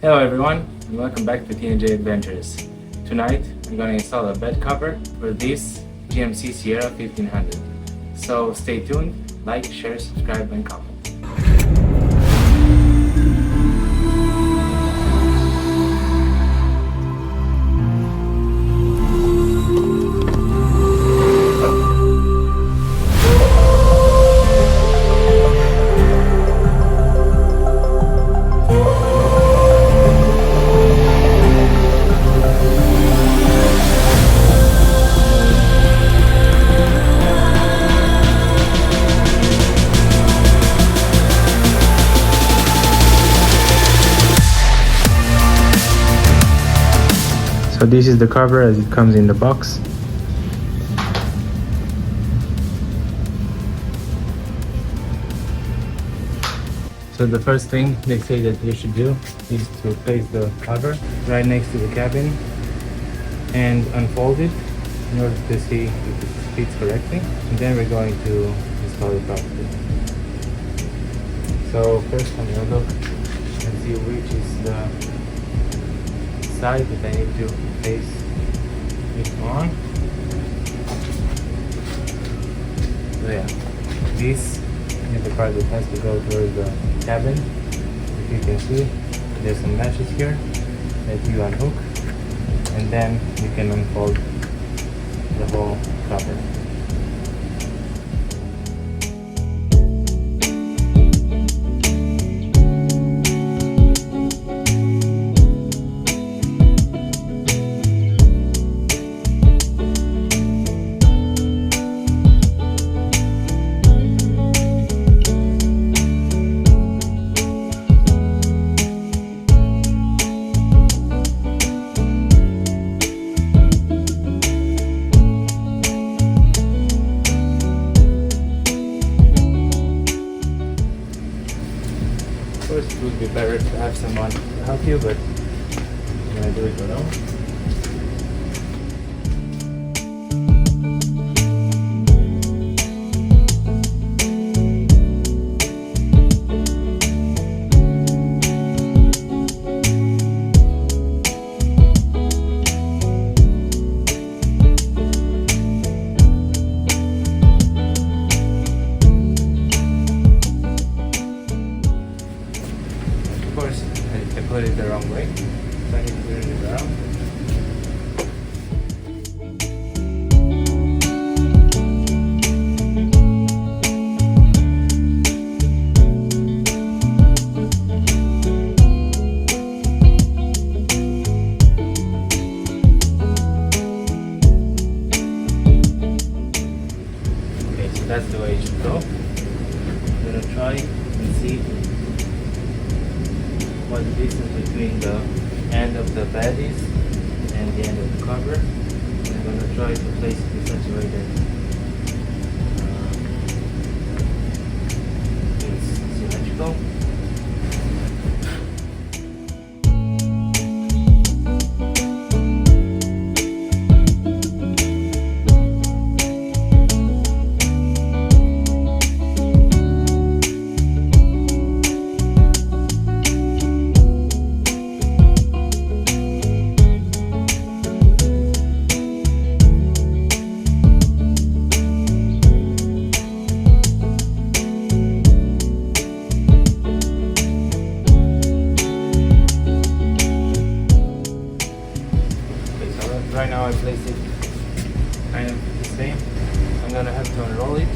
Hello everyone, and welcome back to TNJ Adventures. Tonight, I'm going to install a bed cover for this GMC Sierra 1500. So stay tuned, like, share, subscribe, and comment. So this is the cover as it comes in the box. So the first thing they say that you should do is to place the cover right next to the cabin and unfold it in order to see if it fits correctly. And then we're going to install it properly. So first I'm going to look and see which is the side that I need to place it on. So yeah, this is the part that has to go towards the cabin. If you can see, there's some matches here that you unhook, and then you can unfold the whole cover. Of course, it would be better to have someone to help you, but I'm gonna do it alone. Of course, I put it the wrong way, so I need to turn it around. Okay, so that's the way it should go. I'm gonna try and see what the distance between the end of the bed is and the end of the cover. I'm going to try to place it in such a way that it's symmetrical. Right now I place it kind of the same. I'm gonna have to unroll it.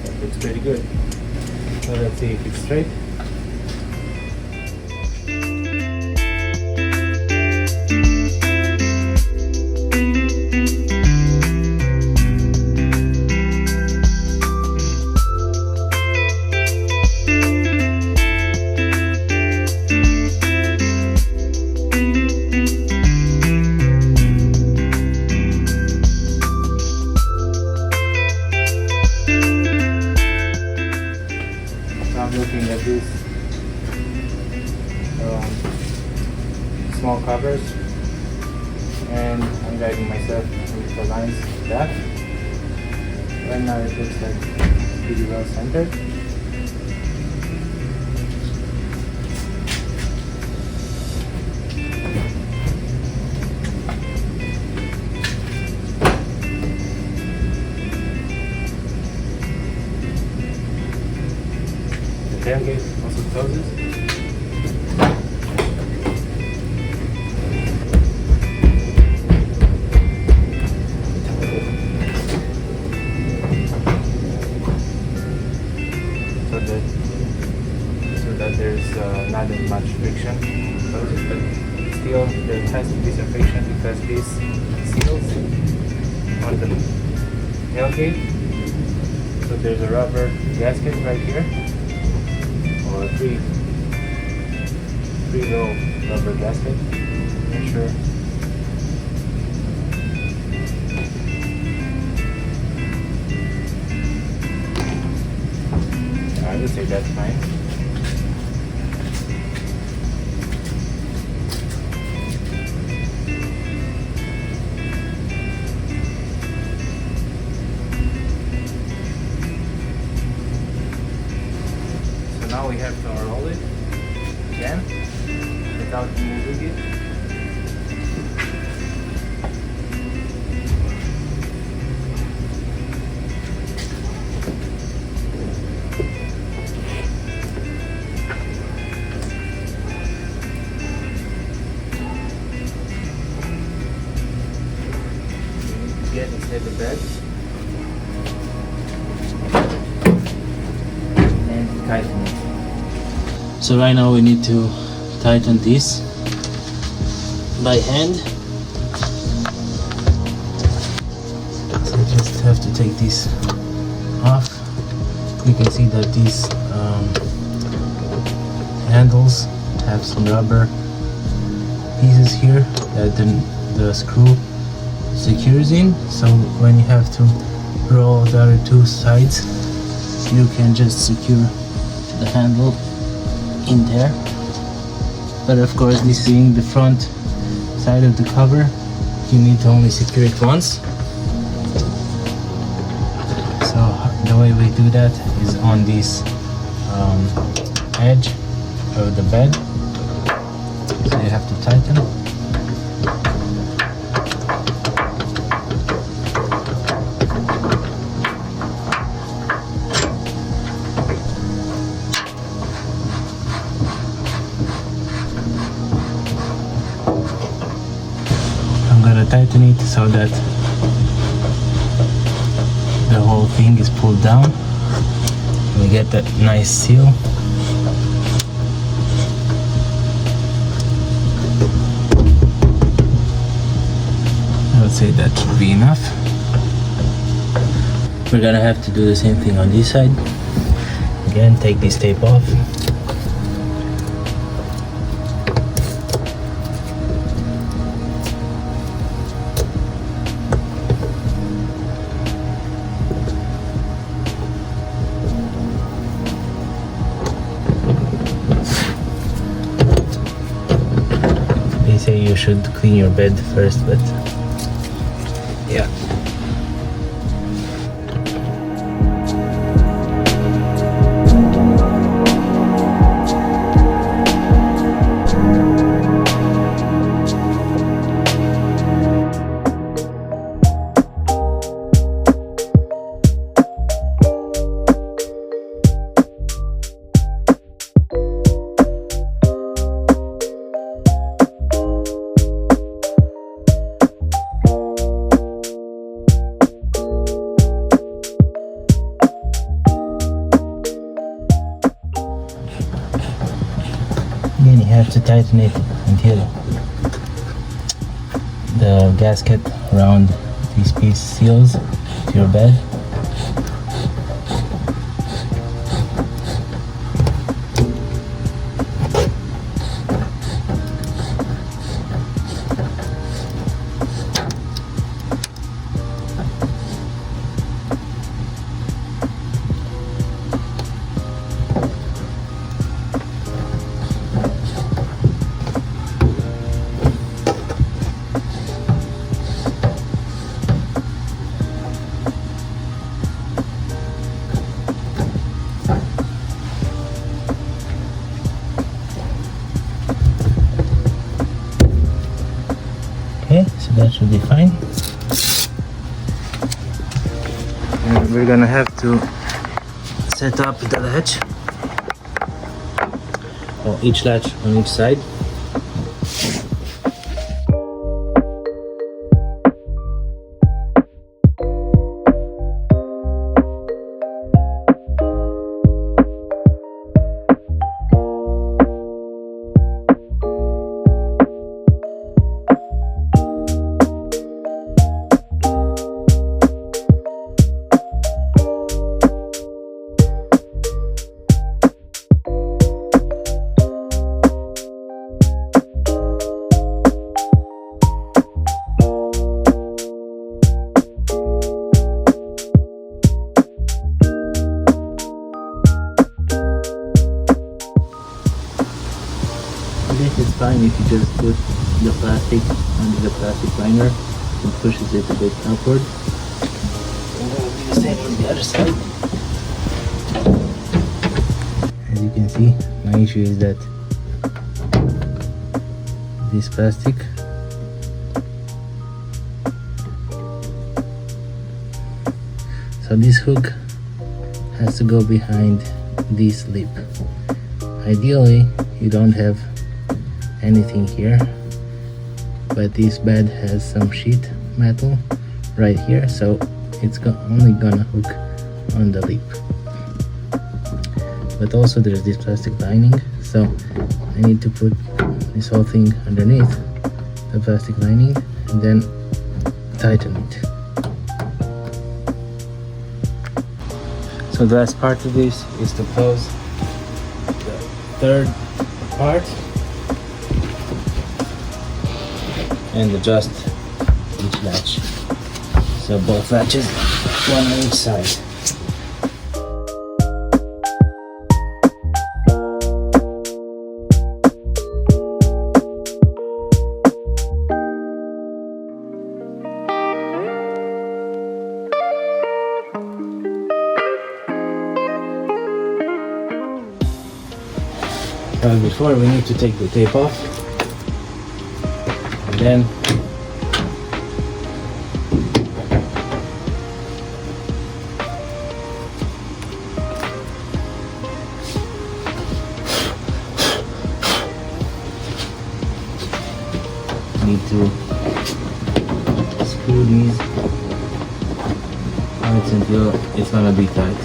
That looks pretty good. So let's see if it's straight. these small covers, and I'm guiding myself with the lines back. Right now it looks like pretty well centered. The tailgate also closes. So that there's not that much friction, but still there has to be some friction because these seals on the tailgate. So there's a rubber gasket right here, or a three-row rubber gasket. Make sure. I would say that's fine. So now we have to unroll it again without moving it. Get inside the bed and tighten it. So right now we need to tighten this by hand. So you just have to take this off. You can see that these handles have some rubber pieces here that the screw secures in, so when you have to roll the other two sides, you can just secure the handle in there. But of course, this being the front side of the cover, you need to only secure it once. So the way we do that is on this edge of the bed, so you have to tighten. Tighten it so that the whole thing is pulled down. We get that nice seal. I would say that should be enough. We're gonna have to do the same thing on this side. Again, take this tape off. Say you should clean your bed first, but yeah. Again, you have to tighten it until the gasket around this piece seals to your bed. Should be fine. And we're gonna have to set up the latch, or each latch on each side. This is fine if you just put the plastic under the plastic liner and pushes it a bit upward. And then we'll do the same on the other side. As you can see, my issue is that this plastic so this hook has to go behind this lip. Ideally, you don't have anything here, but this bed has some sheet metal right here, so it's only gonna hook on the lip. But also there's this plastic lining, so I need to put this whole thing underneath the plastic lining and then tighten it. So the last part of this is to close the third part and adjust each latch. So both latches, one on each side. Before we need to take the tape off, and then need to screw these parts until it's gonna be tight.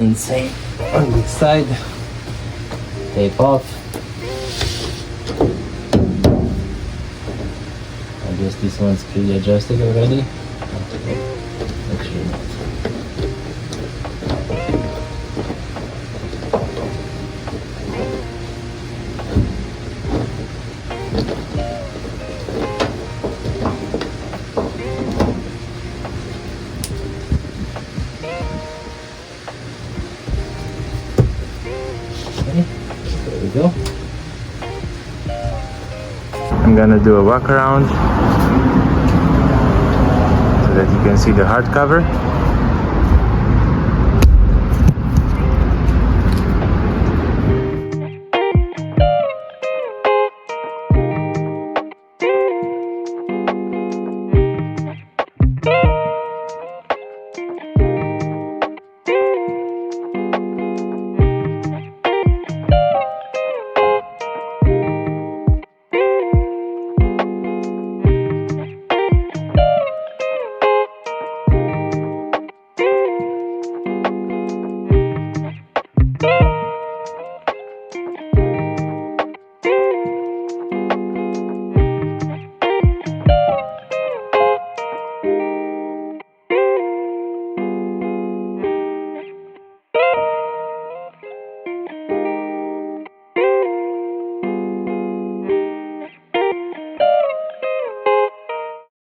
And same on this side, tape off. I guess this one's pre-adjusted already. Actually not. There we go. I'm gonna do a walk around so that you can see the hardcover.